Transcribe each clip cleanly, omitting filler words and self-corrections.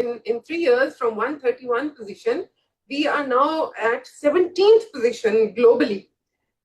in 3 years from 131 position. We are now at 17th position globally.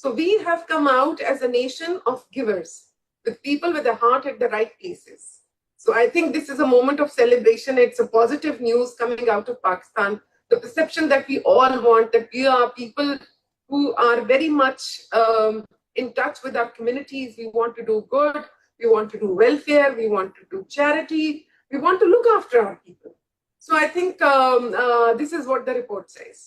So we have come out as a nation of givers, with people with their heart at the right places. So I think this is a moment of celebration. It's a positive news coming out of Pakistan. The perception that we all want, that we are people who are very much in touch with our communities. We want to do good. We want to do welfare. We want to do charity. We want to look after our people. So I think this is what the report says.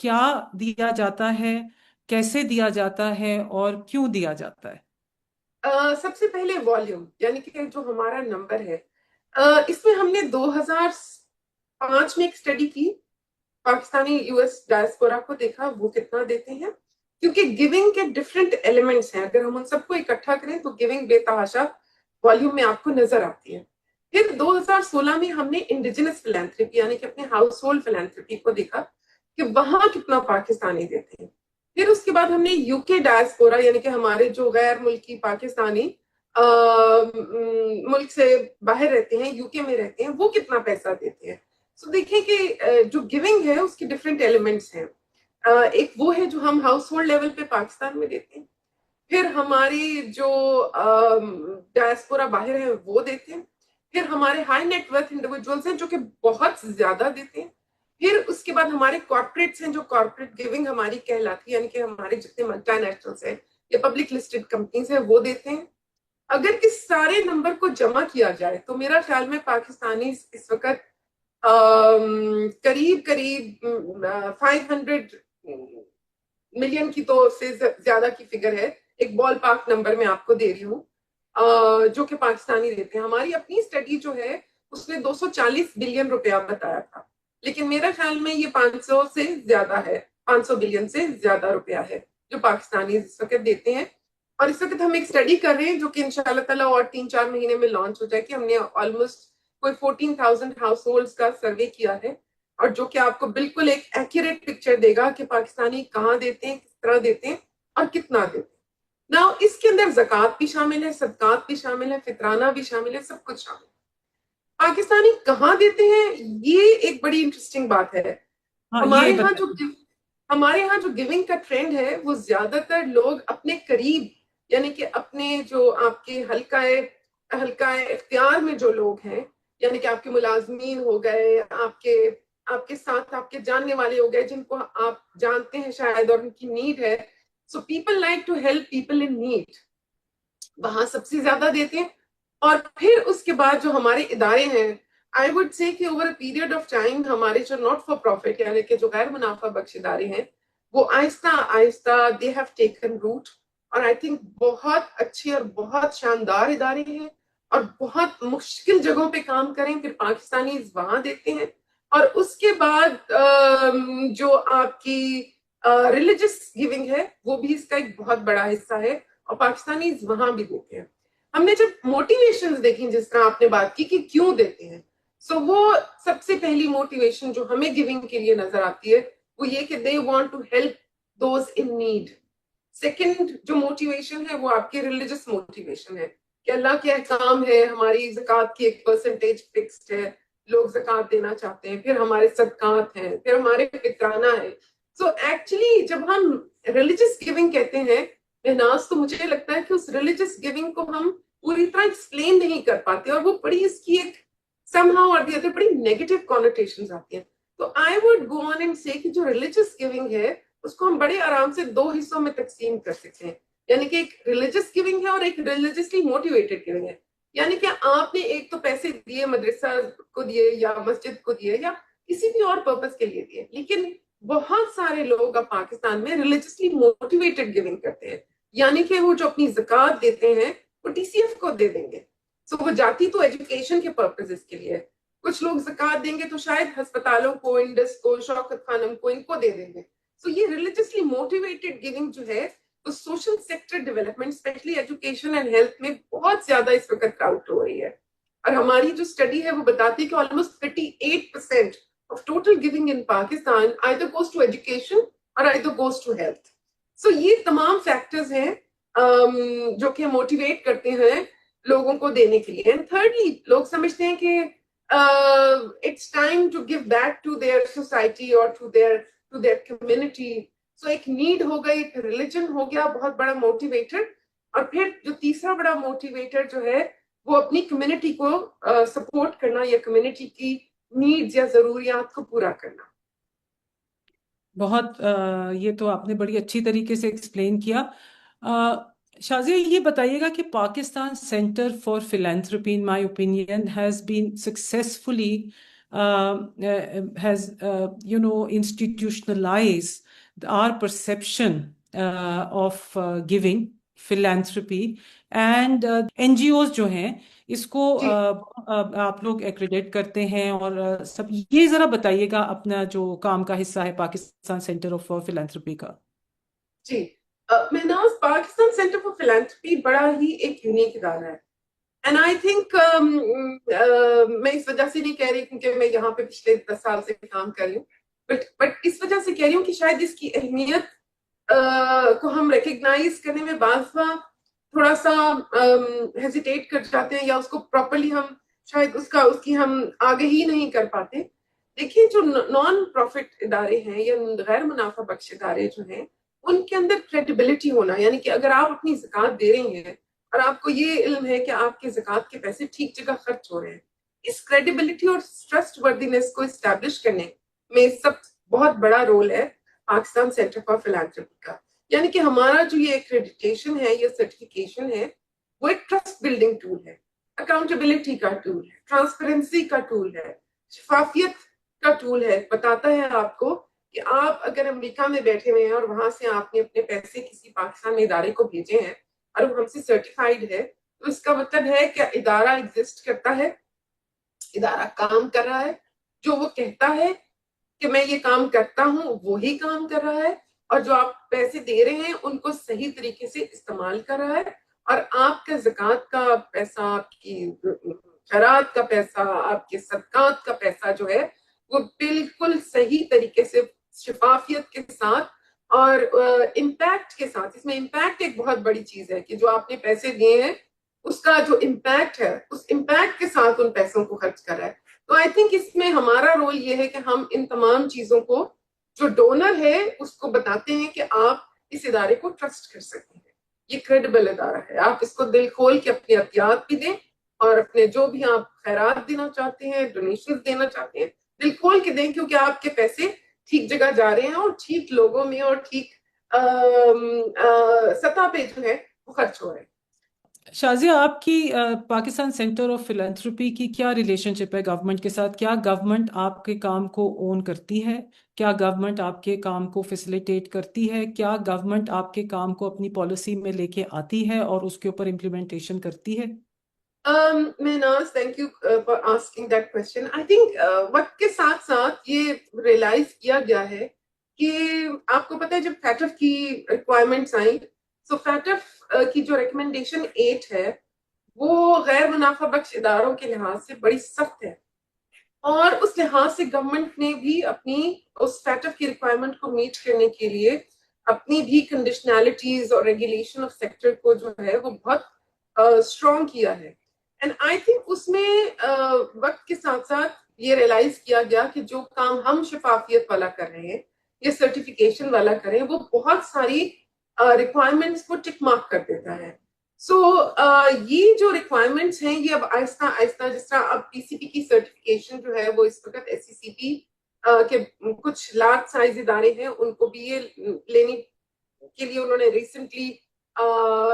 کیا دیا جاتا ہے، کیسے دیا جاتا ہے اور کیوں دیا جاتا ہے؟ سب سے پہلے والیوم، یعنی کہ جو ہمارا نمبر ہے، اس میں ہم نے 2005 میں ایک اسٹڈی کی، پاکستانی یو ایس ڈائسپورا کو دیکھا وہ کتنا دیتے ہیں، کیونکہ گیونگ کے ڈفرینٹ ایلیمنٹس ہیں، اگر ہم ان سب کو اکٹھا کریں تو گیونگ بے تحاشا والیوم میں آپ کو نظر آتی ہے۔ پھر 2016 میں ہم نے انڈیجنس فلینتھرپی یعنی کہ اپنے ہاؤس ہولڈ فلینتھرپی کو دیکھا کہ وہاں کتنا پاکستانی دیتے ہیں۔ پھر اس کے بعد ہم نے یو کے ڈائسپورا یعنی کہ ہمارے جو غیر ملکی پاکستانی ملک سے باہر رہتے ہیں، یو کے میں رہتے ہیں، وہ کتنا پیسہ دیتے ہیں۔ سو دیکھیں کہ جو گیونگ ہے اس کے ڈفرینٹ ایلیمنٹس ہیں۔ ایک وہ ہے جو ہم ہاؤس ہولڈ لیول پہ پاکستان میں دیتے ہیں، پھر ہماری جو ڈائسپورا باہر ہیں وہ دیتے ہیں، پھر ہمارے ہائی نیٹ ورتھ انڈیویجولس ہیں جو کہ بہت زیادہ دیتے ہیں، پھر اس کے بعد ہمارے کارپوریٹس ہیں جو کارپوریٹ گیونگ ہماری کہلاتی ہے، یعنی کہ ہمارے جتنے ملٹی نیشنلس ہیں یا پبلک لسٹڈ کمپنیز ہیں وہ دیتے ہیں۔ اگر اس سارے نمبر کو جمع کیا جائے تو میرا خیال میں پاکستانی اس وقت قریب قریب 500 ملین کی تو سے زیادہ کی فگر ہے، ایک بال پاک نمبر میں آپ کو دے رہی ہوں، جو کہ پاکستانی دیتے ہیں۔ ہماری اپنی اسٹڈی جو ہے اس نے 240 بلین روپیہ بتایا تھا، لیکن میرا خیال میں یہ 500 سے زیادہ ہے، 500 بلین سے زیادہ روپیہ ہے جو پاکستانی اس وقت دیتے ہیں۔ اور اس وقت ہم ایک اسٹڈی کر رہے ہیں جو کہ انشاءاللہ تعالیٰ اور 3-4 مہینے میں لانچ ہو جائے کہ ہم نے آلموسٹ کوئی 14,000 ہاؤس ہولڈس کا سروے کیا ہے، اور جو کہ آپ کو بالکل ایک ایکوریٹ پکچر دے گا کہ پاکستانی کہاں دیتے ہیں، کس طرح دیتے ہیں اور کتنا دیتے ہیں۔ نا اس کے اندر زکوٰۃ بھی شامل ہے، صدقات بھی شامل ہے، فطرانہ بھی شامل ہے، سب کچھ شامل ہے۔ پاکستانی کہاں دیتے ہیں یہ ایک بڑی انٹرسٹنگ بات ہے۔ ہاں یہ ہمارے ہاں جو بتائیے۔ ہمارے ہاں جو گیونگ کا ٹرینڈ ہے وہ زیادہ تر لوگ اپنے قریب، یعنی کہ اپنے جو آپ کے حلقہ اختیار میں جو لوگ ہیں، یعنی کہ آپ کے ملازمین ہو گئے، آپ کے ساتھ آپ کے جاننے والے ہو گئے جن کو آپ جانتے ہیں شاید اور ان کی نیڈ ہے، so people like to help people in need, وہاں سب سے زیادہ دیتے ہیں۔ اور پھر اس کے بعد جو ہمارے ادارے ہیں، آئی وڈ سے کہ over a period of time ہمارے جو ناٹ فار پروفٹ یعنی کہ جو غیر منافع بخش ادارے ہیں وہ آہستہ آہستہ دے ہیو ٹیکن روٹ، اور آئی تھنک بہت اچھے اور بہت شاندار ادارے ہیں اور بہت مشکل جگہوں پہ کام کریں، پھر پاکستانی وہاں دیتے ہیں۔ اور اس کے بعد جو آپ کی ریلیجس گیونگ ہے وہ بھی اس کا ایک بہت بڑا حصہ ہے، اور پاکستانی وہاں بھی دیتے ہیں۔ ہم نے جب موٹیویشن دیکھی جس طرح آپ نے بات کی کہ کیوں دیتے ہیں، سو وہ سب سے پہلی موٹیویشن جو ہمیں گیونگ کے لیے نظر آتی ہے وہ یہ کہ they want to help those in need. Second جو موٹیویشن ہے وہ آپ کی ریلیجس موٹیویشن ہے کہ اللہ کے احکام ہے، ہماری زکوٰۃ کی ایک پرسنٹیج فکسڈ ہے، لوگ زکوٰۃ دینا چاہتے ہیں، پھر ہمارے صدقات ہیں، پھر ہمارے فطرانہ ہے۔ سو ایکچولی جب ہم ریلیجس گیونگ کہتے ہیں ناز، تو مجھے لگتا ہے کہ اس ریلیجس گیونگ کو ہم پوری طرح ایکسپلین نہیں کر پاتے، اور وہ بڑی اس کی ایک سم ہاؤ اور دی ادر بڑی نیگیٹو کونوٹیشنز آتی ہیں۔ تو I would go on and سے کہ جو ریلیجس گیونگ ہے اس کو ہم بڑے آرام سے 2 حصوں میں تقسیم کر سکتے ہیں، یعنی کہ ایک ریلیجس گیونگ ہے اور ایک ریلیجسلی موٹیویٹڈ گیونگ ہے۔ یعنی کہ آپ نے ایک تو پیسے دیے، مدرسہ کو دیے یا مسجد کو دیے یا کسی بھی اور پرپز کے لیے دیے، لیکن بہت سارے لوگ اب پاکستان میں ریلیجسلی موٹیویٹڈ گیونگ کرتے ہیں، یعنی کہ وہ جو اپنی زکوٰۃ دیتے ہیں وہ ٹی سی ایف کو دے دیں گے، سو وہ جاتی تو ایجوکیشن کے پرپز کے لیے، کچھ لوگ زکوٰۃ دیں گے تو شاید ہسپتالوں کو، انڈس کو، شوکت خانم کو، ان کو دے دیں گے۔ سو یہ ریلیجسلی موٹیویٹڈ گیونگ جو ہے تو social sector development especially education and health میں بہت زیادہ اس وقت کراؤٹ ہو رہی ہے، اور ہماری جو اسٹڈی ہے وہ بتاتی ہے کہ almost 38% of total giving in Pakistan either goes to education or either goes to health. So یہ تمام فیکٹرز ہیں جو کہ موٹیویٹ کرتے ہیں لوگوں کو دینے کے لیے۔ اینڈ تھرڈلی لوگ سمجھتے ہیں کہ it's time to give back to their society اور ٹو دیئر کمیونٹی۔ سو ایک نیڈ ہو گئی، ایک ریلیجن ہو گیا بہت بڑا موٹیویٹر، اور پھر جو تیسرا بڑا موٹیویٹر جو ہے وہ اپنی کمیونٹی کو سپورٹ کرنا یا کمیونٹی کی نیڈز یا ضروریات کو پورا کرنا۔ بہت یہ تو آپ نے بڑی اچھی طریقے سے ایکسپلین کیا۔ شازیہ یہ بتائیے گا کہ Pakistan centre for philanthropy in my opinion has been successfully has institutionalized our perception of giving, philanthropy, and NGOs جو ہیں اس کو جی آپ لوگ ایکریڈیٹ کرتے ہیں اور سب یہ ذرا بتائیے گا اپنا جو کام کا حصہ ہے پاکستان سینٹر آف فلانتھروپی کا. جی مہناز، پاکستان سینٹر فار فلانتھروپی بڑا ہی ایک یونیک ادارہ ہے. اینڈ آئی تھنک میں اس وجہ سے نہیں کہہ رہی کیونکہ میں یہاں پہ پچھلے 10 سال سے کام کر رہی ہوں، بٹ اس وجہ سے کہہ رہی ہوں کہ شاید اس کی اہمیت کو ہم ریکگنائز کرنے میں بعض دفعہ تھوڑا سا ہیزیٹیٹ کر جاتے ہیں، یا اس کو پراپرلی ہم شاید اس کی ہم آگے ہی نہیں کر پاتے. دیکھیے جو نان پروفٹ ادارے ہیں یا غیر منافع بخش ادارے جو ہیں، ان کے اندر کریڈیبلٹی ہونا، یعنی کہ اگر آپ اپنی زکوٰۃ دے رہے ہیں اور آپ کو یہ علم ہے کہ آپ کے زکوٰۃ کے پیسے ٹھیک جگہ خرچ ہو رہے ہیں، اس کریڈیبلٹی اور ٹرسٹ وردینس کو اسٹیبلش کرنے میں سب بہت بڑا رول ہے پاکستان سینٹر فار فلانتھروپی کا. یعنی کہ ہمارا جو یہ ایکریڈیٹیشن ہے یا سرٹیفکیشن ہے، وہ ایک ٹرسٹ بلڈنگ ٹول ہے، اکاؤنٹیبلٹی کا ٹول ہے، ٹرانسپیرنسی کا ٹول ہے، شفافیت کا ٹول ہے. بتاتا ہے آپ کو کہ آپ اگر امریکہ میں بیٹھے ہوئے ہیں اور وہاں سے آپ نے اپنے پیسے کسی پاکستان میں ادارے کو بھیجے ہیں اور وہ ہم سے سرٹیفائڈ ہے، تو اس کا مطلب ہے کہ ادارہ ایگزسٹ کرتا ہے، ادارہ کام کر رہا ہے، جو وہ کہتا ہے کہ میں یہ کام کرتا ہوں وہی کام کر رہا ہے، اور جو آپ پیسے دے رہے ہیں ان کو صحیح طریقے سے استعمال کر رہا ہے، اور آپ کا زکوٰۃ کا پیسہ، آپ کی خیرات کا پیسہ، آپ کے صدقات کا پیسہ جو ہے وہ بالکل صحیح طریقے سے شفافیت کے ساتھ اور امپیکٹ کے ساتھ. اس میں امپیکٹ ایک بہت بڑی چیز ہے کہ جو آپ نے پیسے دیے ہیں اس کا جو امپیکٹ ہے، اس امپیکٹ کے ساتھ ان پیسوں کو خرچ کر رہا ہے. تو آئی تھنک اس میں ہمارا رول یہ ہے کہ ہم ان تمام چیزوں کو، جو ڈونر ہے اس کو بتاتے ہیں کہ آپ اس ادارے کو ٹرسٹ کر سکتے ہیں، یہ کریڈیبل ادارہ ہے، آپ اس کو دل کھول کے اپنی عطیات بھی دیں اور اپنے جو بھی آپ خیرات دینا چاہتے ہیں، ڈونیشن دینا چاہتے ہیں، دل کھول کے دیں، کیونکہ آپ کے پیسے ٹھیک جگہ جا رہے ہیں اور ٹھیک لوگوں میں اور ٹھیک سطح پہ جو ہے وہ خرچ ہو رہے ہیں. شازیہ، آپ کی پاکستان سینٹر آف فلانتھروپی کی کیا ریلیشن شپ ہے گورنمنٹ کے ساتھ؟ کیا گورنمنٹ آپ کے کام کو اون کرتی ہے؟ کیا گورنمنٹ آپ کے کام کو فیسیلیٹیٹ کرتی ہے؟ کیا گورنمنٹ آپ کے کام کو اپنی پالیسی میں لے کے آتی ہے اور اس کے اوپر امپلیمنٹیشن کرتی ہے؟ Mahnaz, thank you for asking that question. I think وقت کے ساتھ ساتھ یہ ریئلائز کیا گیا ہے کہ آپ کو پتہ ہے جب فیٹف کی ریکوائرمنٹس آئیں، سو فیٹف کی جو ریکمنڈیشن 8 ہے وہ غیر منافع بخش اداروں کے لحاظ سے بڑی سخت ہے، اور اس لحاظ سے گورنمنٹ نے بھی اپنی اس فیٹف کی ریکوائرمنٹ کو میٹ کرنے کے لیے اپنی بھی کنڈیشنالٹیز اور ریگولیشن آف سیکٹر کو جو ہے وہ بہت اسٹرانگ کیا ہے. اینڈ آئی تھنک اس میں وقت کے ساتھ ساتھ یہ ریئلائز کیا گیا کہ جو کام ہم شفافیت والا کر رہے ہیں یا سرٹیفکیشن والا کر رہے ہیں، وہ بہت ساری ریکوائرمنٹس کو ٹک مارک کر دیتا ہے. سو یہ جو ریکوائرمنٹس ہیں یہ اب آہستہ آہستہ، جس طرح اب پی سی پی کی سرٹیفکیشن جو ہے وہ اس وقت ایس سی سی پی کے کچھ لارج سائز ادارے ہیں ان کو بھی یہ لینے کے لیے انہوں نے ریسنٹلی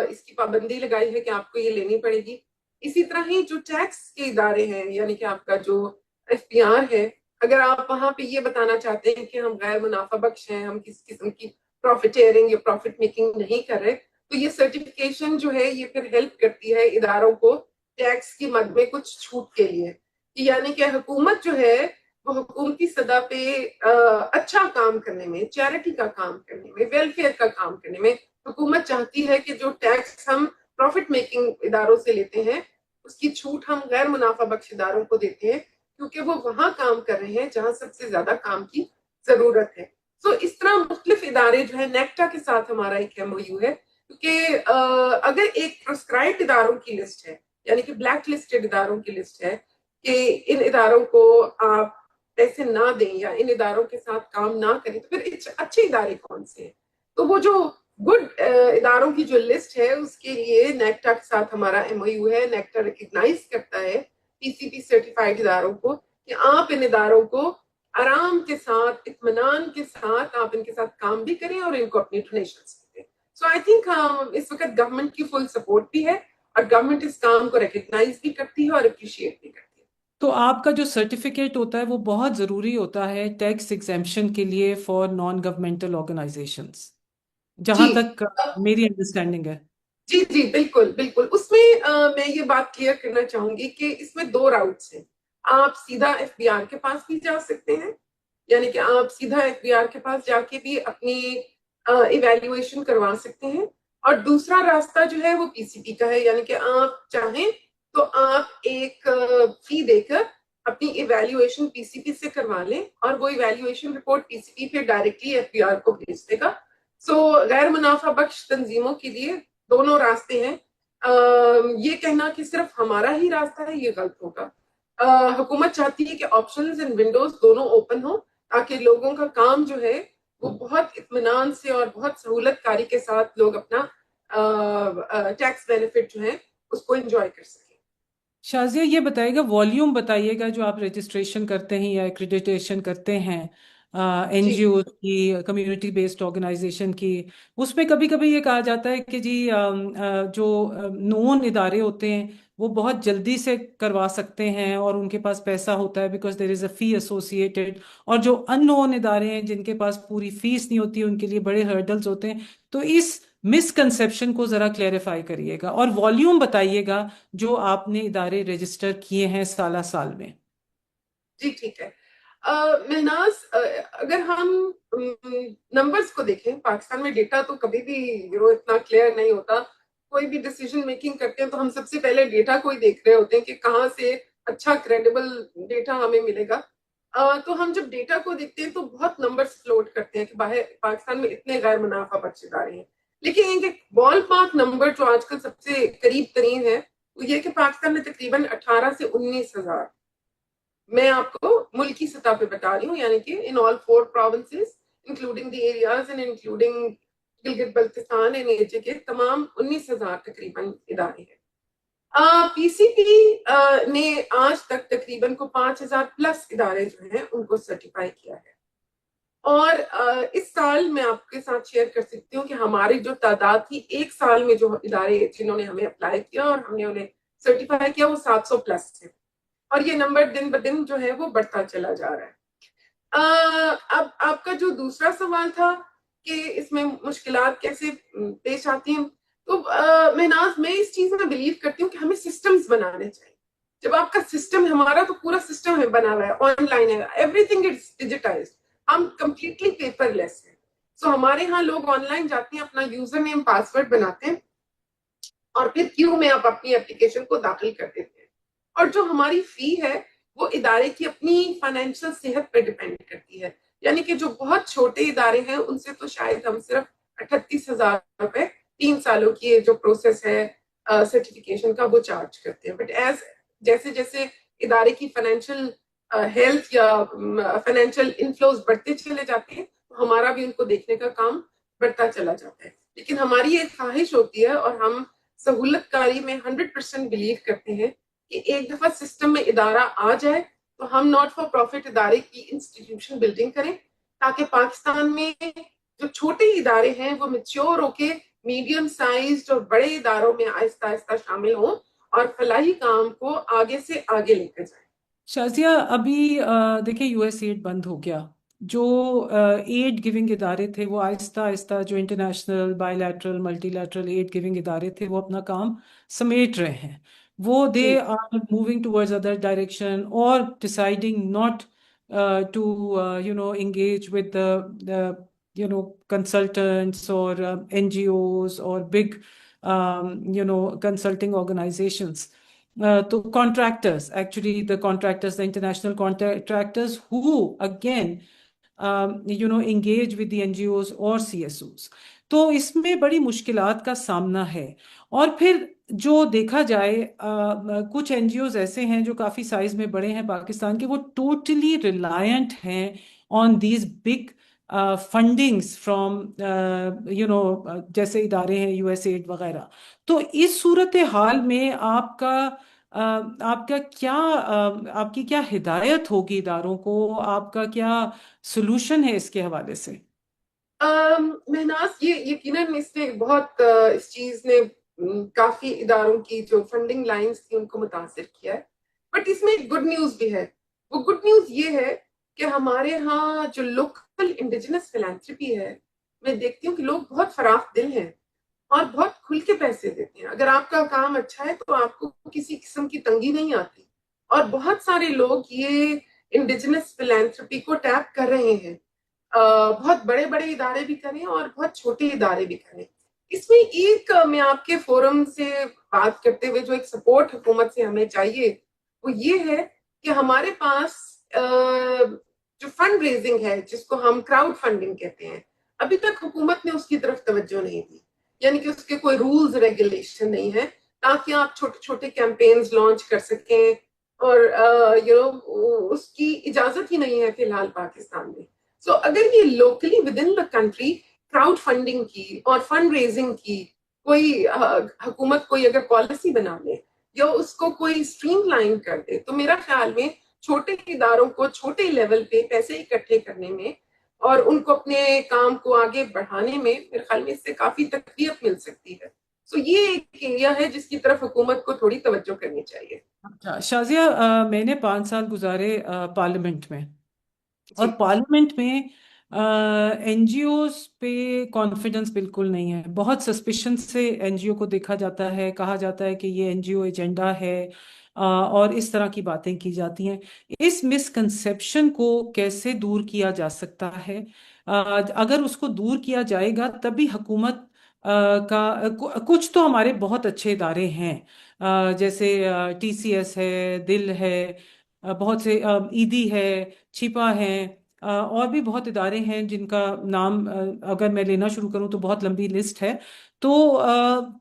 اس کی پابندی لگائی ہے کہ آپ کو یہ لینی پڑے گی. اسی طرح ہی جو ٹیکس کے ادارے ہیں، یعنی کہ آپ کا جو ایف پی آر ہے، اگر آپ وہاں پہ یہ بتانا چاہتے ہیں کہ ہم غیر منافع بخش ہیں، ہم کسی قسم کی پروفیٹیرنگ یا پروفٹ میکنگ نہیں کر رہے، تو یہ سرٹیفکیشن جو ہے یہ پھر ہیلپ کرتی ہے اداروں کو ٹیکس کی مد میں کچھ چھوٹ کے لیے. یعنی کہ حکومت جو ہے وہ حکومتی سطح پہ اچھا کام کرنے میں، چیریٹی کا کام کرنے میں، ویلفیئر کا کام کرنے میں حکومت چاہتی ہے کہ جو ٹیکس ہم پروفٹ میکنگ اداروں سے لیتے ہیں اس کی چھوٹ ہم غیر منافع بخش اداروں کو دیتے ہیں، کیونکہ وہ وہاں کام کر رہے ہیں جہاں سب سے زیادہ کام کی ضرورت ہے. سو اس طرح مختلف ادارے جو ہے، نیکٹا کے ساتھ ہمارا ایک ایم او یو ہے، کیونکہ اگر ایک پرسکرائبڈ اداروں کی لسٹ ہے، یعنی کہ بلیک لسٹڈ اداروں کی لسٹ ہے کہ ان اداروں کو آپ پیسے نہ دیں یا ان اداروں کے ساتھ کام نہ کریں، تو پھر اچھے ادارے کون سے ہیں؟ تو وہ جو گڈ اداروں کی جو لسٹ ہے اس کے لیے نیکٹا کے ساتھ ہمارا ایم او یو ہے. نیکٹا ریکگنائز کرتا ہے پی سی پی سرٹیفائڈ اداروں کو کہ آپ ان اداروں کو آرام کے ساتھ، اطمینان کے ساتھ آپ ان کے ساتھ کام بھی کریں اور ان کو اپنی ڈونیشنز دیں. سو آئی تھنک اس وقت گورنمنٹ کی فل سپورٹ بھی ہے اور گورنمنٹ اس کام کو ریکگنائز بھی کرتی ہے اور اپریشیٹ بھی کرتی ہے. تو آپ کا جو سرٹیفکیٹ ہوتا ہے وہ بہت ضروری ہوتا ہے ٹیکس ایگزیمپشن کے لیے فار نان گورنمنٹل آرگنائزیشنز، جہاں جی تک میری انڈرسٹینڈنگ ہے۔ جی جی بالکل بالکل، اس میں میں یہ بات کلیئر کرنا چاہوں گی کہ اس میں دو راؤٹس ہیں. آپ سیدھا ایف بی آر کے پاس بھی جا سکتے ہیں، یعنی کہ آپ سیدھا ایف بی آر کے پاس جا کے بھی اپنی ایویلیویشن کروا سکتے ہیں. اور دوسرا راستہ جو ہے وہ پی سی پی کا ہے، یعنی کہ آپ چاہیں تو آپ ایک فی دے کر اپنی ایویلیویشن پی سی پی سے کروا لیں، اور وہ ایویلیویشن رپورٹ پی سی پی پھر ڈائریکٹلی ایف بی آر کو بھیج دے گا. سو غیر منافع بخش تنظیموں کے لیے دونوں راستے ہیں. یہ کہنا کہ صرف ہمارا ہی راستہ ہے یہ غلط ہوگا. حکومت چاہتی ہے کہ آپشنز اینڈ ونڈوز دونوں اوپن ہوں، تاکہ لوگوں کا کام جو ہے وہ بہت اطمینان سے اور بہت سہولت کاری کے ساتھ لوگ اپنا ٹیکس بینیفٹ جو ہے اس کو انجوائے کر سکیں. شازیہ یہ بتائیے گا، والیوم بتائیے گا جو آپ رجسٹریشن کرتے ہیں یا ایکریڈیٹیشن کرتے ہیں این جی جی او کی، کمیونٹی بیسڈ آرگنائزیشن کی. اس پہ کبھی کبھی یہ کہا جاتا ہے کہ جی جو نون ادارے ہوتے ہیں وہ بہت جلدی سے کروا سکتے ہیں اور ان کے پاس پیسہ ہوتا ہے بیکاز دیر از اے فی ایسوسیٹیڈ، اور جو ان نون ادارے ہیں جن کے پاس پوری فیس نہیں ہوتی ان کے لیے بڑے ہرڈلز ہوتے ہیں. تو اس مسکنسیپشن کو ذرا کلیریفائی کریے گا، اور والیوم بتائیے گا جو آپ نے ادارے رجسٹر کیے ہیں سالہ سال میں. جی ٹھیک ہے. مہناز، اگر ہم نمبرز کو دیکھیں، پاکستان میں ڈیٹا تو کبھی بھی اتنا کلیئر نہیں ہوتا. کوئی بھی ڈیسیجن میکنگ کرتے ہیں تو ہم سب سے پہلے ڈیٹا کو ہی دیکھ رہے ہوتے ہیں کہ کہاں سے اچھا کریڈیبل ڈیٹا ہمیں ملے گا. تو ہم جب ڈیٹا کو دیکھتے ہیں تو بہت نمبرز فلوٹ کرتے ہیں کہ باہر پاکستان میں اتنے غیر منافع بخش ادارے ہیں. لیکن ایک بال پاک نمبر جو آج کل سب سے قریب ترین ہے وہ یہ کہ پاکستان میں تقریباً 18 سے 19 ہزار، میں آپ کو ملکی سطح پہ بتا رہی ہوں، یعنی کہ in all 4 provinces including the areas and including Gilgit Baltistan and A J K تمام 19 ہزار تقریباً ادارے ہیں. پی سی پی نے آج تک تقریباً کو 5 ہزار پلس ادارے جو ہیں ان کو سرٹیفائی کیا ہے. اور اس سال میں آپ کے ساتھ شیئر کر سکتی ہوں کہ ہماری جو تعداد تھی ایک سال میں جو ادارے جنہوں نے ہمیں اپلائی کیا اور ہم نے انہیں سرٹیفائی کیا وہ 700 پلس تھے، اور یہ نمبر دن بدن جو ہے وہ بڑھتا چلا جا رہا ہے. اب آپ کا جو دوسرا سوال تھا کہ اس میں مشکلات کیسے پیش آتی ہیں، تو مہناز میں اس چیز میں بلیو کرتی ہوں کہ ہمیں سسٹمز بنانے چاہیے. جب آپ کا سسٹم، ہمارا تو پورا سسٹم ہے بنا ہوا ہے، آن لائن ہے، ایوری تھنگ از ڈیجیٹائزڈ، ہم کمپلیٹلی پیپر لیس ہیں. سو ہمارے ہاں لوگ آن لائن جاتے ہیں، اپنا یوزر نیم پاسورڈ بناتے ہیں اور پھر کیو میں آپ اپنی اپلیکیشن کو داخل کر دیتے ہیں. اور جو ہماری فی ہے وہ ادارے کی اپنی فائنینشیل صحت پہ ڈیپینڈ کرتی ہے. یعنی کہ جو بہت چھوٹے ادارے ہیں ان سے تو شاید ہم صرف 38,000 روپے 3 سالوں کی جو پروسیس ہے سرٹیفکیشن کا وہ چارج کرتے ہیں. بٹ ایز جیسے جیسے ادارے کی فائنینشیل ہیلتھ یا فائنینشیل انفلوز بڑھتے چلے جاتے ہیں تو ہمارا بھی ان کو دیکھنے کا کام بڑھتا چلا جاتا ہے. لیکن ہماری ایک خواہش ہوتی ہے اور ہم سہولت کاری میں 100% بلیو کرتے ہیں کہ ایک دفعہ سسٹم میں ادارہ آ جائے تو ہم ناٹ فار پروفٹ ادارے کی انسٹیٹیوشن بلڈنگ کریں، تاکہ پاکستان میں جو چھوٹے ادارے ہیں وہ میچور ہو کے میڈیم سائزڈ اور بڑے اداروں میں آہستہ آہستہ شامل ہوں اور فلاحی کام کو آگے سے آگے لے کر جائیں. شازیہ ابھی دیکھیں یو ایس ایڈ بند ہو گیا، جو ایڈ گیونگ ادارے تھے وہ آہستہ آہستہ، جو international bilateral multilateral aid giving ادارے تھے وہ اپنا کام سمیٹ رہے ہیں. وہ دے جی are moving towards other direction اور deciding not to engage with consultants اور این جی اوز اور بگ کنسلٹنگ آرگنائزیشنس. تو contractors, actually the contractors, the international contractors who again engage with the NGOs اور CSOs. تو اس میں بڑی مشکلات کا سامنا ہے. اور پھر جو دیکھا جائے کچھ این جی اوز ایسے ہیں جو کافی سائز میں بڑے ہیں پاکستان کے، وہ ٹوٹلی ریلائنٹ ہیں on these big fundings from جیسے ادارے ہیں یو ایس ایڈ وغیرہ. تو اس صورت حال میں آپ کا کیا آپ کی کیا ہدایت ہوگی اداروں کو؟ آپ کا کیا سلوشن ہے اس کے حوالے سے؟ مہناز، یہ یقیناً اس نے بہت اس چیز نے کافی اداروں کی جو فنڈنگ لائنز تھی ان کو متاثر کیا ہے. بٹ اس میں ایک گڈ نیوز بھی ہے. وہ گڈ نیوز یہ ہے کہ ہمارے ہاں جو لوکل انڈیجنس فلانتھرپی ہے، میں دیکھتی ہوں کہ لوگ بہت فراخ دل ہیں اور بہت کھل کے پیسے دیتے ہیں. اگر آپ کا کام اچھا ہے تو آپ کو کسی قسم کی تنگی نہیں آتی. اور بہت سارے لوگ یہ انڈیجنس فلانتھرپی کو ٹیپ کر رہے ہیں. بہت بڑے بڑے ادارے بھی کریں اور بہت چھوٹے ادارے بھی کریں. اس میں ایک میں آپ کے فورم سے بات کرتے ہوئے جو ایک سپورٹ حکومت سے ہمیں چاہیے وہ یہ ہے کہ ہمارے پاس جو فنڈ ریزنگ ہے جس کو ہم کراؤڈ فنڈنگ کہتے ہیں، ابھی تک حکومت نے اس کی طرف توجہ نہیں دی. یعنی کہ اس کے کوئی رولز ریگولیشن نہیں ہے تاکہ آپ چھوٹے چھوٹے کیمپینز لانچ کر سکیں. اور اس کی اجازت ہی نہیں ہے فی الحال پاکستان میں. سو اگر یہ locally with in the country crowd funding کی اور فنڈ ریزنگ کی کوئی حکومت کوئی اگر پالیسی بنا لے یا اس کو کوئی اسٹریم لائن کر دے تو میرا خیال میں چھوٹے اداروں کو چھوٹے لیول پہ پیسے اکٹھے کرنے میں اور ان کو اپنے کام کو آگے بڑھانے میں میرے خیال میں اس سے کافی تقویت مل سکتی ہے. سو یہ ایک ایریا ہے جس کی طرف حکومت کو تھوڑی توجہ کرنی چاہیے. اچھا شازیہ، میں نے 5 سال گزارے پارلیمنٹ میں، اور جی. پارلیمنٹ میں این جی اوز پہ کانفیڈنس بالکل نہیں ہے. بہت سسپیشن سے این جی او کو دیکھا جاتا ہے، کہا جاتا ہے کہ یہ این جی او ایجنڈا ہے، اور اس طرح کی باتیں کی جاتی ہیں. اس مسکنسیپشن کو کیسے دور کیا جا سکتا ہے؟ اگر اس کو دور کیا جائے گا تبھی حکومت کا کچھ تو ہمارے بہت اچھے ادارے ہیں، جیسے ٹی سی ایس ہے، دل ہے، بہت سے ایدی ہے، چھپا ہے، اور بھی بہت ادارے ہیں جن کا نام اگر میں لینا شروع کروں تو بہت لمبی لسٹ ہے. تو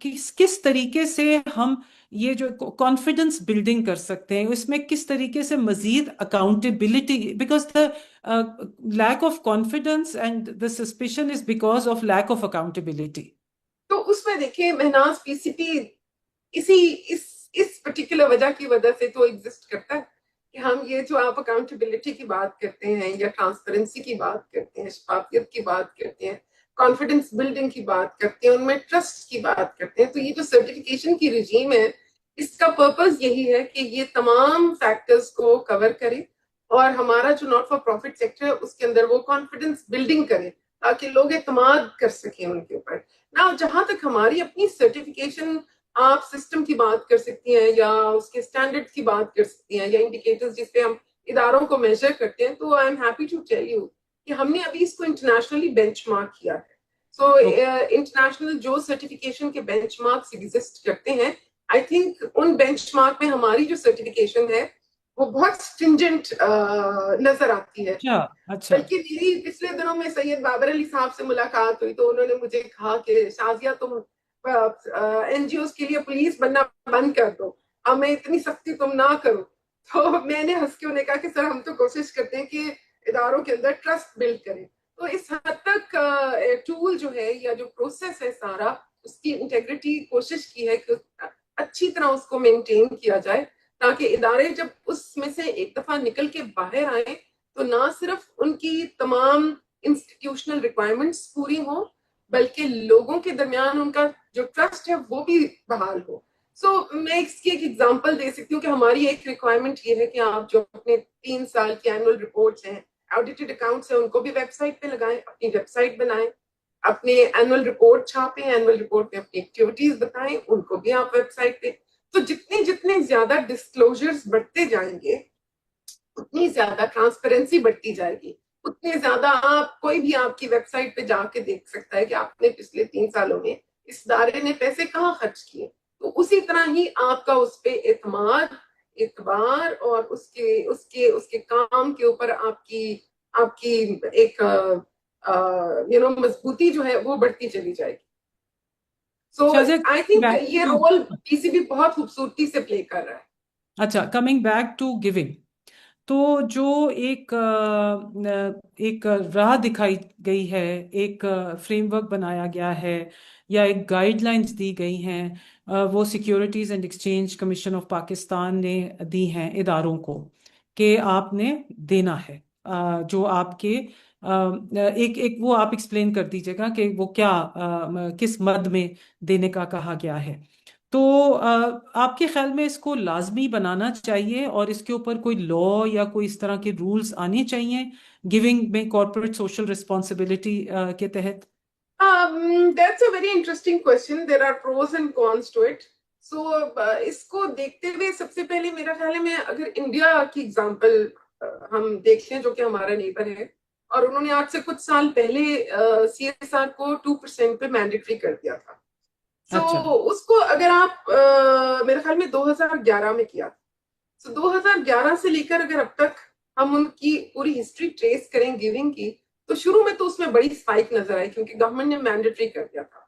کس طریقے سے ہم یہ جو کانفیڈنس بلڈنگ کر سکتے ہیں، اس میں کس طریقے سے مزید accountability, because the lack of confidence and the suspicion is because of lack of accountability. تو اس میں دیکھیں مہناز، پی سی پی اسی اس پرٹیکولر وجہ سے تو ایگزسٹ کرتا ہے کہ ہم یہ جو آپ اکاؤنٹیبلٹی کی بات کرتے ہیں یا ٹرانسپیرنسی کی بات کرتے ہیں، شفافیت کی بات کرتے ہیں، کانفیڈنس بلڈنگ کی بات کرتے ہیں، ان میں ٹرسٹ کی بات کرتے ہیں، تو یہ جو سرٹیفکیشن کی رجیم ہے اس کا پرپز یہی ہے کہ یہ تمام فیکٹرز کو کور کرے اور ہمارا جو ناٹ فار پروفٹ سیکٹر ہے اس کے اندر وہ کانفیڈنس بلڈنگ کرے تاکہ لوگ اعتماد کر سکیں ان کے اوپر. نا جہاں تک ہماری اپنی سرٹیفکیشن، آپ سسٹم کی بات کر سکتی ہیں یا اس کے اسٹینڈرڈ کی بات کر سکتی ہیں یا انڈیکیٹرز جس پہ ہم اداروں کو میجر کرتے ہیں، تو I am happy to tell you کہ ہم نے ابھی اس کو انٹرنیشنلی بینچ مارک کیا ہے. سو انٹرنیشنل جو سرٹیفکیشن کے بینچ مارکس ایگزسٹ کرتے ہیں، I think in bench mark میں ہماری جو سرٹیفکیشن ہے وہ بہت اسٹرنجنٹ نظر آتی ہے. اچھا اچھا. بلکہ میری پچھلے دنوں میں سید بابر علی صاحب سے ملاقات ہوئی تو انہوں نے مجھے کہا کہ شازیہ تم این جی اوز کے لیے پولیس بننا بند کر دو، اب میں اتنی سختی تم نہ کرو. تو میں نے ہنس کے انہیں کہا کہ سر ہم تو کوشش کرتے ہیں کہ اداروں کے اندر ٹرسٹ بلڈ کریں. تو اس حد تک ٹول جو ہے یا جو پروسیس ہے سارا، اس کی انٹیگریٹی کوشش کی ہے کہ اچھی طرح اس کو مینٹین کیا جائے تاکہ ادارے جب اس میں سے ایک دفعہ نکل کے باہر آئیں تو نہ صرف ان کی تمام انسٹیٹیوشنل ریکوائرمنٹس پوری ہوں بلکہ لوگوں کے درمیان ان کا جو ٹرسٹ ہے وہ بھی بحال ہو. سو میں اس کی ایک ایگزامپل دے سکتی ہوں کہ ہماری ایک ریکوائرمنٹ یہ ہے کہ آپ جو اپنے 3 سال کی اینول رپورٹس ہیں، آڈیٹڈ اکاؤنٹس ہیں، ان کو بھی ویب سائٹ پہ لگائیں، اپنی ویب سائٹ بنائیں، اپنے اینول رپورٹ چھاپیں، اینول رپورٹ میں اپنی ایکٹیویٹیز بتائیں، ان کو بھی آپ ویب سائٹ پہ. تو جتنے زیادہ ڈسکلوجرز بڑھتے جائیں گے اتنی زیادہ ٹرانسپیرنسی بڑھتی جائے گی، اتنے زیادہ آپ کوئی بھی آپ کی ویب سائٹ پہ جا کے دیکھ سکتا ہے کہ آپ نے پچھلے 3 سالوں میں اس ادارے نے پیسے کہاں خرچ کیے. تو اسی طرح ہی آپ کا اس پہ اعتماد، اعتبار اور اس کے کام کے اوپر آپ کی ایک مضبوطی جو ہے وہ بڑھتی چلی جائے گی. سو شازیہ، آئی تھنک یہ رول پی سی بی بہت خوبصورتی سے پلے کر رہا ہے. اچھا، کمنگ بیک ٹو گیونگ، تو جو ایک راہ دکھائی گئی ہے، ایک فریم ورک بنایا گیا ہے یا ایک گائیڈ لائنس دی گئی ہیں، وہ securities and exchange commission of Pakistan نے دی ہیں اداروں کو کہ آپ نے دینا ہے، جو آپ کے ایک وہ آپ ایکسپلین کر دیجیے گا کہ وہ کیا کس مد میں دینے کا کہا گیا ہے. تو آپ کے خیال میں اس کو لازمی بنانا چاہیے اور اس کے اوپر کوئی لا یا کوئی اس طرح کے رولز آنے چاہیے گیونگ میں کارپوریٹ سوشل رسپانسبلٹی کے تحت؟ That's a very interesting question. There are pros and cons to it. So, اس کو دیکھتے ہوئے سب سے پہلے میرا خیال ہے میں اگر انڈیا کی اگزامپل ہم دیکھ لیں جو کہ ہمارا نیبر ہے اور انہوں نے آج سے کچھ سال پہلے سی ایس آر کو 2% پہ مینڈیٹری کر دیا تھا. سو اچھا. اس کو اگر آپ میرے خیال میں 2011 میں کیا تھا. سو 2011 سے لے کر اگر اب تک ہم ان کی پوری ہسٹری ٹریس کریں گیونگ کی تو شروع میں تو اس میں بڑی اسپائک نظر آئی کیونکہ گورنمنٹ نے مینڈیٹری کر دیا تھا.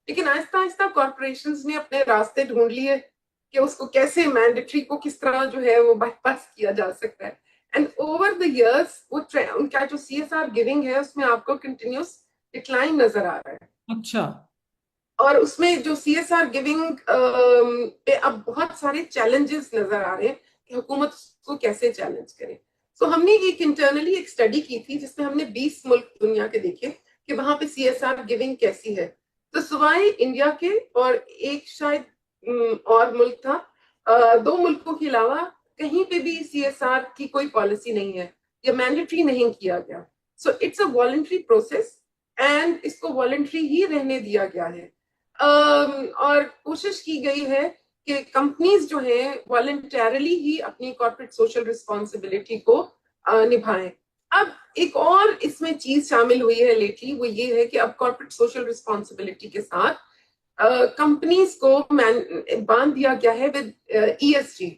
لیکن آہستہ آہستہ کارپوریشنز نے اپنے راستے ڈھونڈ لیے کہ اس کو کیسے مینڈیٹری کو کس طرح جو ہے وہ بائی پاس کیا جا سکتا ہے. اینڈ اوور دا ایئرس وہ ان کا جو سی ایس آر گیونگ ہے اس میں آپ کو کنٹینیوس ڈکلائن نظر آ رہا ہے. اچھا. اور اس میں جو سی ایس آر گیونگ پہ اب بہت سارے چیلنجز نظر آ رہے ہیں کہ حکومت اس کو کیسے چیلنج کرے. سو ہم نے ایک انٹرنلی ایک اسٹڈی کی تھی جس میں ہم نے 20 ملک دنیا کے دیکھے کہ وہاں پہ سی ایس آر گیونگ کیسی ہے. تو سوائے انڈیا کے اور ایک شاید اور ملک تھا 2 ملکوں کے علاوہ کہیں پہ بھی سی ایس آر کی کوئی پالیسی نہیں ہے یا مینڈیٹری نہیں کیا گیا. So it's a voluntary process and اس کو والنٹری ہی رہنے دیا گیا ہے. اور کوشش کی گئی ہے کہ کمپنیز جو ہیں والنٹیرلی ہی اپنی کارپوریٹ سوشل رسپانسبلٹی کو نبھائیں. اب ایک اور اس میں چیز شامل ہوئی ہے لیٹلی وہ یہ ہے کہ اب کارپوریٹ سوشل رسپانسبلٹی کے ساتھ کمپنیز کو باندھ دیا گیا ہے with E S G.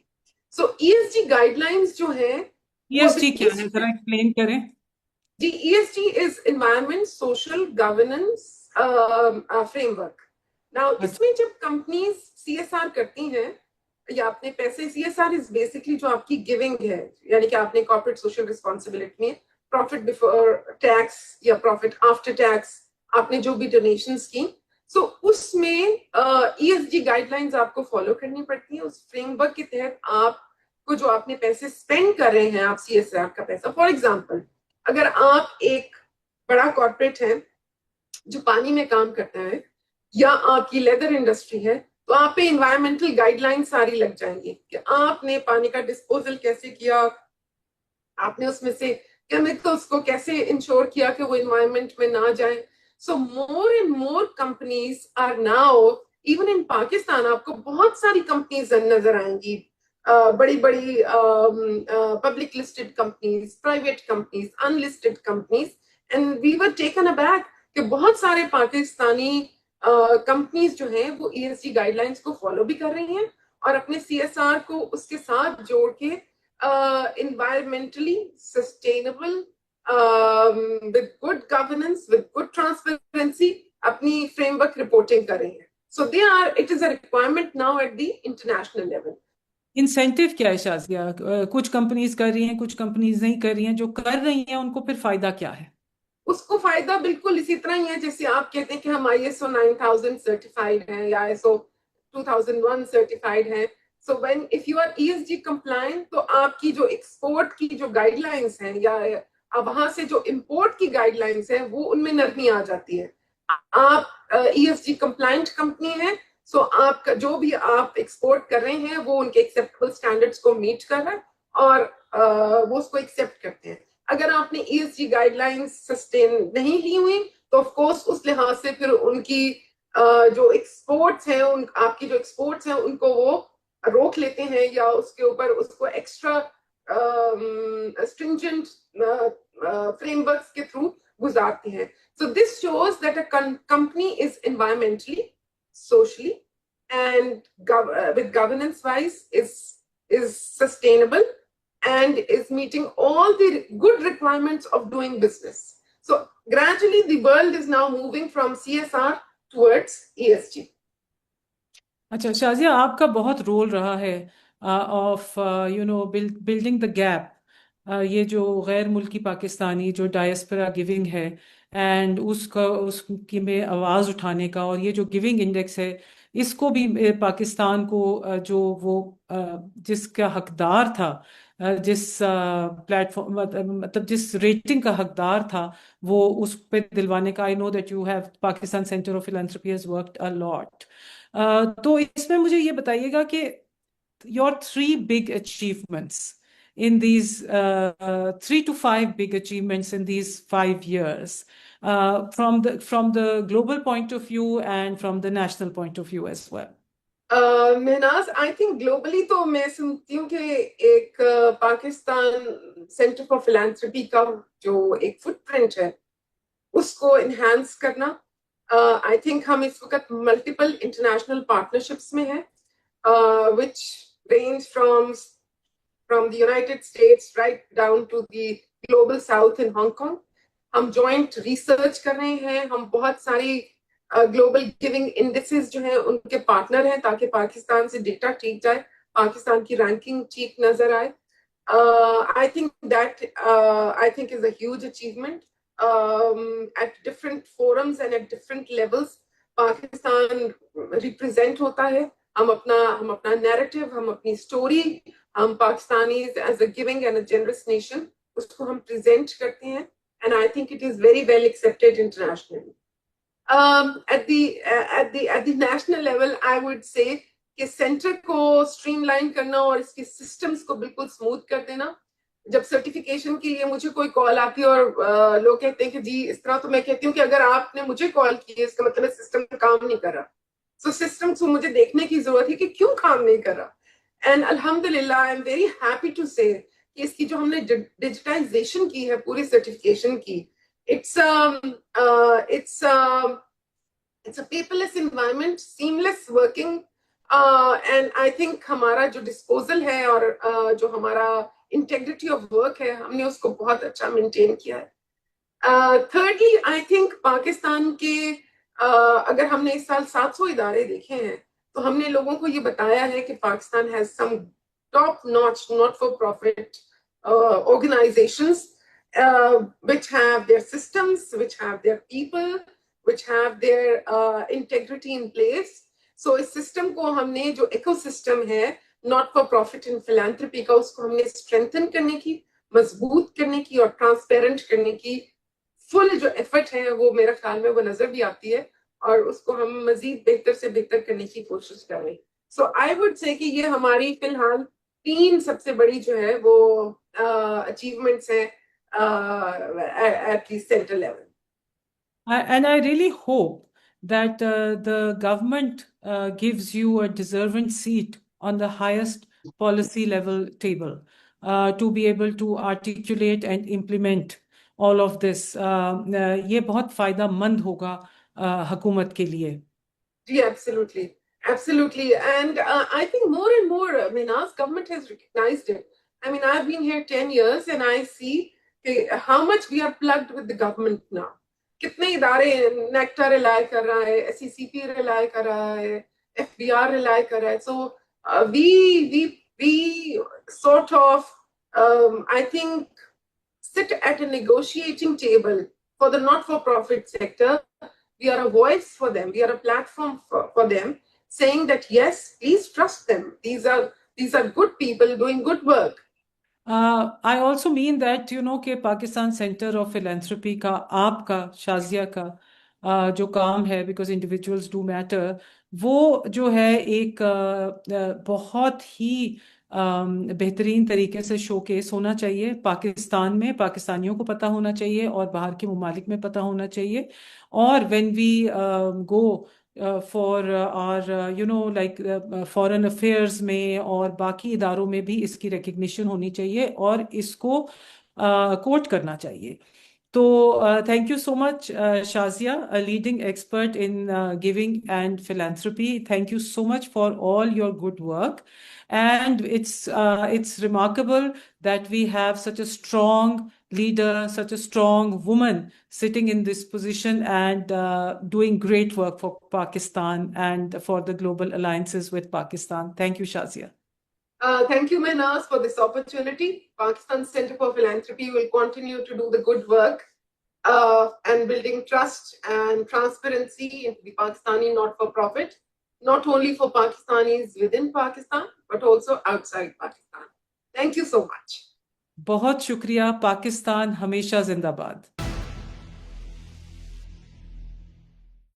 So E S G guidelines جو ہیں ای وہ ایس ٹی کیا ہے ذرا ایکسپلین کریں. جی E S G is environment social governance framework. Now, اس اچھا. میں جب کمپنیز سی ایس آر کرتی ہیں یا اپنے پیسے C S R is basically جو آپ کی گیونگ ہے یعنی کہ آپ نے کارپوریٹ سوشل رسپانسبلٹی میں پروفٹ بفور ٹیکس یا پروفٹ آفٹر ٹیکس آپ نے جو بھی ڈونیشنز کی سو اس میں E S G guidelines آپ کو فالو کرنی پڑتی ہیں. اس فریم ورک کے تحت آپ کو جو آپ نے پیسے اسپینڈ کر رہے ہیں آپ سی ایس آر کا پیسہ فار ایگزامپل اگر آپ ایک بڑا کارپوریٹ ہے جو پانی میں کام کرتا ہے یا آپ کی لیدر انڈسٹری ہے تو آپ پہ انوائرمنٹل گائیڈ لائن ساری لگ جائیں گی کہ آپ نے پانی کا ڈسپوزل کیسے کیا, آپ نے اس میں سے کیمیکلز کو کیسے انشور کیا کہ وہ انوائرمنٹ میں نہ جائیں. So more and more companies are now even in Pakistan آپ کو بہت ساری کمپنیز نظر آئیں گی بڑی بڑی public listed companies private companies unlisted companies and we were taken aback کہ بہت سارے پاکستانی کمپنیز جو ہیں وہ E S G guidelines کو فالو بھی کر رہی ہیں اور اپنے سی ایس آر کو اس کے ساتھ جوڑ کے environmentally sustainable with good governance with good transparency اپنی فریم ورک رپورٹنگ کر رہے ہیں. So it is a requirement now at the international level. Incentive کیا ہے شازیہ؟ کچھ کمپنیز کر رہی ہیں کچھ کمپنیز نہیں کر رہی ہیں. جو کر رہی ہیں ان کو پھر فائدہ کیا ہے؟ اس کو فائدہ بالکل اسی طرح ہی ہے جیسے آپ کہتے ہیں کہ ہم آئی ایس او 9000 سرٹیفائڈ ہیں یا ایس او 2001 سرٹیفائڈ ہیں. So when if you are E S G compliant تو آپ کی جو ایکسپورٹ کی جو گائیڈ لائنس ہیں یا وہاں سے جو امپورٹ کی گائیڈ لائنس ہیں وہ ان میں نرمی آ جاتی ہے. آپ E S G compliant company ہے سو آپ کا جو بھی آپ ایکسپورٹ کر رہے ہیں وہ ان کے ایکسیپٹیبل اسٹینڈرڈس کو میٹ کر رہا ہے اور وہ اس کو ایکسیپٹ کرتے ہیں. اگر آپ نے E S G guidelines sustain نہیں لی ہوئی تو آف کورس اس لحاظ سے پھر ان کی جو ایکسپورٹس ہیں آپ کی جو ایکسپورٹس ہیں ان کو وہ روک لیتے ہیں یا اس کے اوپر اس کو ایکسٹرا اسٹرنجنٹ فریم ورکس کے تھرو گزارتے ہیں. So this shows that a company is environmentally, socially, and with governance wise is sustainable and is meeting all the good requirements of doing business. So gradually the world is now moving from CSR towards ESG. اچھا شازیہ، آپ کا بہت role رہا ہے of building the gap. یہ جو غیر ملکی پاکستانی جو ڈائسپرا گیونگ ہے اینڈ اس کی میں آواز اٹھانے کا، اور یہ جو گیونگ انڈیکس ہے اس کو بھی پاکستان کو جو وہ جس کا حقدار تھا جس پلیٹ فارم مطلب جس ریٹنگ کا حقدار تھا وہ اس پہ دلوانے کا. I know that you have Pakistan centre of philanthropy has worked a lot. تو اس میں مجھے یہ بتائیے گا کہ your three big achievements in these 3 to 5 big achievements in these 5 years, from the global point of view and from the national point of view as well. Mahnaz I think globally تو میں سمجھتی ہوں کہ ایک پاکستان سینٹر فار فلانتھروپی کا جو ایک fit print ہے اس کو انہینس کرنا. آئی تھنک ہم اس وقت ملٹیپل انٹرنیشنل پارٹنرشپس میں ہیں which range from the United States right down to the global south in Hong Kong. ہم جوائنٹ ریسرچ کر رہے ہیں. ہم بہت ساری گلوبل گیونگ انڈیسز جو ہیں ان کے پارٹنر ہیں تاکہ پاکستان سے ڈیٹا ٹھیک جائے, پاکستان کی رینکنگ ٹھیک نظر آئے. I think that I think is a huge achievement. At different forums and at different levels Pakistan represent ہوتا ہے. ہم اپنا نیریٹو, ہم اپنی اسٹوری, ہم Pakistanis as a giving and a generous nation اس کو ہم پریزنٹ کرتے ہیں. And I think it is very well accepted internationally. at the national level I would say کہ سینٹر کو اسٹریم لائن کرنا اور اس کے سسٹمز کو بالکل اسموتھ کر دینا. جب سرٹیفکیشن کے لیے مجھے کوئی کال آتی ہے اور لوگ کہتے ہیں کہ جی اس طرح, تو میں کہتی ہوں کہ اگر آپ نے مجھے کال کی ہے اس کا مطلب سسٹم کام نہیں کر رہا. سو سسٹم کو مجھے دیکھنے کی ضرورت ہے کہ کیوں کام نہیں کر رہا. اینڈ الحمدللہ I am very happy to say کہ اس کی جو ہم نے ڈیجیٹائزیشن کی ہے پوری سرٹیفکیشن کی, it's a paperless environment, seamless working, and I think ہمارا جو ڈسپوزل ہے اور جو ہمارا انٹیگریٹی آف ورک ہے ہم نے اس کو بہت اچھا مینٹین کیا ہے. تھرڈلی آئی تھنک پاکستان کے اگر ہم نے اس سال 700 ادارے دیکھے ہیں تو ہم نے لوگوں کو یہ بتایا ہے کہ Pakistan has some top notch not for profit organizations which have their systems, which have their people, which have their integrity in place. So اس سسٹم کو ہم نے جو ایکو سسٹم ہے not for profit and philanthropy کا اس کو ہم نے اسٹرینتھن کرنے کی, مضبوط کرنے کی اور ٹرانسپیرنٹ کرنے کی فل جو ایفرٹ ہے وہ میرا خیال میں وہ نظر بھی آتی ہے اور اس کو ہم مزید بہتر سے بہتر کرنے کی کوشش کر رہے ہیں. سو آئی وڈ سے کہ یہ ہماری فی الحال 3 سب سے بڑی جو ہے وہ اچیومنٹس ہیں at the center level. And I really hope that the government gives you a deserving seat on the highest policy level table to be able to articulate and implement all of this. یہ بہت فائدہ مند ہوگا حکومت کے لیے. جی absolutely, absolutely. And I think more and more Minaz government has recognized it. I mean I've been here 10 years and I see how much we are plugged with the government now. کتنے ادارے NACTA rely کر رہا ہے, S C سی پی rely کر رہا ہے, F B are rely کر رہا ہے. سو we sort of I think sit at a negotiating table for the not for profit sector. We are a voice for them, we are a platform for them, saying that yes, please trust them, these are good people doing good work. I also mean that کہ Pakistan centre of فلانتھروپی کا, آپ کا, شازیہ کا جو کام ہے, because individuals do metre, وہ جو ہے ایک بہت ہی بہترین طریقے سے شو کیس ہونا چاہیے پاکستان میں, پاکستانیوں کو پتہ ہونا چاہیے اور باہر کے ممالک میں پتہ ہونا چاہیے. اور when we go for our like foreign affairs میں اور باقی اداروں میں بھی اس کی ریکگنیشن ہونی چاہیے اور اس کو کوٹ کرنا چاہیے. تو thank you so much Shazia, a leading expert in giving and philanthropy. Thank you so much for all your good work, and it's remarkable that we have such a strong leader, such a strong woman sitting in this position and doing great work for Pakistan and for the global alliances with Pakistan. Thank you Shazia. Thank you Mehnaz for this opportunity. Pakistan Center for Philanthropy will continue to do the good work and building trust and transparency into the Pakistani not-for-profit, not only for Pakistanis within Pakistan, but also outside Pakistan. Thank you so much. بہت شکریہ. پاکستان ہمیشہ زندہ باد.